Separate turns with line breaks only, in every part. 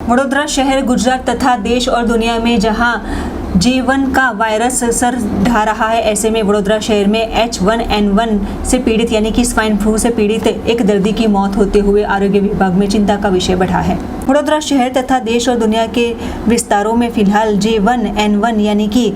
वडोदरा शहर गुजरात तथा देश और दुनिया में जहां J1 का वायरस सर ढा रहा है, ऐसे में वडोदरा शहर में H1N1 से पीड़ित यानी कि स्वाइन फ्लू से पीड़ित एक दर्दी की मौत होते हुए आरोग्य विभाग में चिंता का विषय बढ़ा है। वडोदरा शहर तथा देश और दुनिया के विस्तारों में फिलहाल J1N1 यानी कि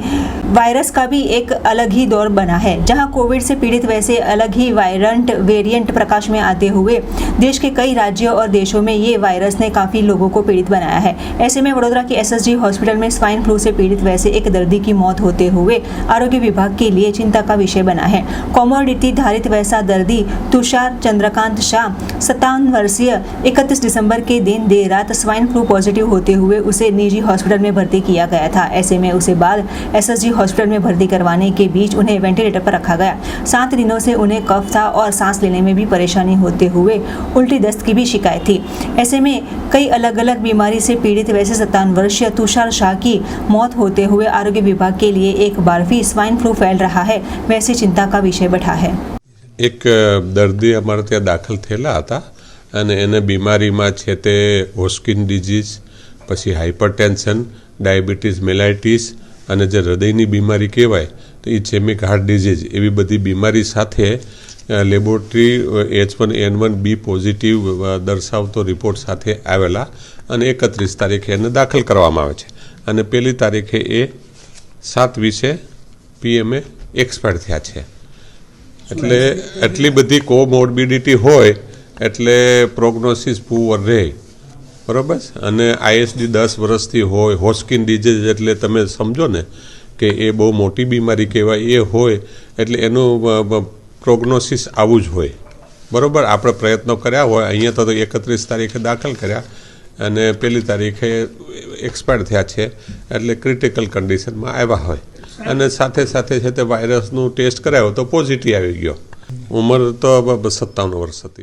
वायरस का भी एक अलग ही दौर बना है, जहां कोविड से पीड़ित वैसे अलग ही वेरिएंट प्रकाश में आते हुए देश के कई राज्यों और देशों में ये वायरस ने काफ़ी लोगों को पीड़ित बनाया है। ऐसे में वडोदरा के SSG हॉस्पिटल में स्वाइन फ्लू से पीड़ित वैसे एक दर्दी की मौत होते हुए आरोग्य विभाग के लिए चिंता का विषय बना है। कॉमोर्बिडिटी धारित वैसा दर्दी तुषार चंद्रकांत शाह 57 वर्षीय 31 दिसंबर के दिन देर रात स्वाइन फ्लू पॉजिटिव होते हुए उसे निजी हॉस्पिटल में भर्ती किया गया था। ऐसे में उसे बाद SSG हॉस्पिटल में भर्ती करवाने के बीच उन्हें वेंटिलेटर पर रखा गया। 7 दिनों से उन्हें कफ था और सांस लेने में भी परेशानी होते हुए उल्टी दस्त की भी शिकायत थी। ऐसे में कई अलग अलग बीमारी से पीड़ित वैसे 57 वर्षीय तुषार शाह की मौत होते हुए आरोग्य विभाग के लिए एक बार फिर स्वाइन फ्लू फैल रहा है, वैसी चिंता का विषय बैठा है।
एक दर्दी अमारे ત્યાં દાખલ થયેલા હતા અને એને બીમારીમાં છે તે હોસ્કિન ડિઝીઝ, પછી હાઇપરટેન્શન, ડાયાબિટીસ મેલાઇટીસ અને જે હૃદયની બીમારી કહેવાય તો એ ઇસ્કેમિક હાર્ટ ડિઝીઝ એવી બધી બીમારી સાથે લેબોરેટરી H1N1B પોઝિટિવ દર્શાવતો રિપોર્ટ સાથે આવેલા અને 31 તારીખે એને દાખલ કરવામાં આવે છે અને પહેલી તારીખે એ 7:20 PM એક્સપાયર થયા છે। એટલે એટલી બધી કોમોર્બિડિટી હોય એટલે પ્રોગ્નોસિસ પુઅર રહે, બરાબર। અને ISD 10 વર્ષથી હોય, હોસ્કિન ડિઝીઝ એટલે તમે સમજો ને કે એ બહુ મોટી બીમારી કહેવાય, એ હોય એટલે એનું પ્રોગ્નોસિસ આવું જ હોય, બરાબર। આપણે પ્રયત્નો કર્યા હોય, અહીંયા તો 31 તારીખે દાખલ કર્યા અને પહેલી તારીખે એક્સપાયર થયા છે એટલે ક્રિટિકલ કન્ડિશનમાં આવ્યા હોય અને સાથે સાથે છે તે વાયરસનું ટેસ્ટ કરાયો તો પોઝિટિવ આવી ગયો। ઉંમર તો 57 વર્ષ હતી।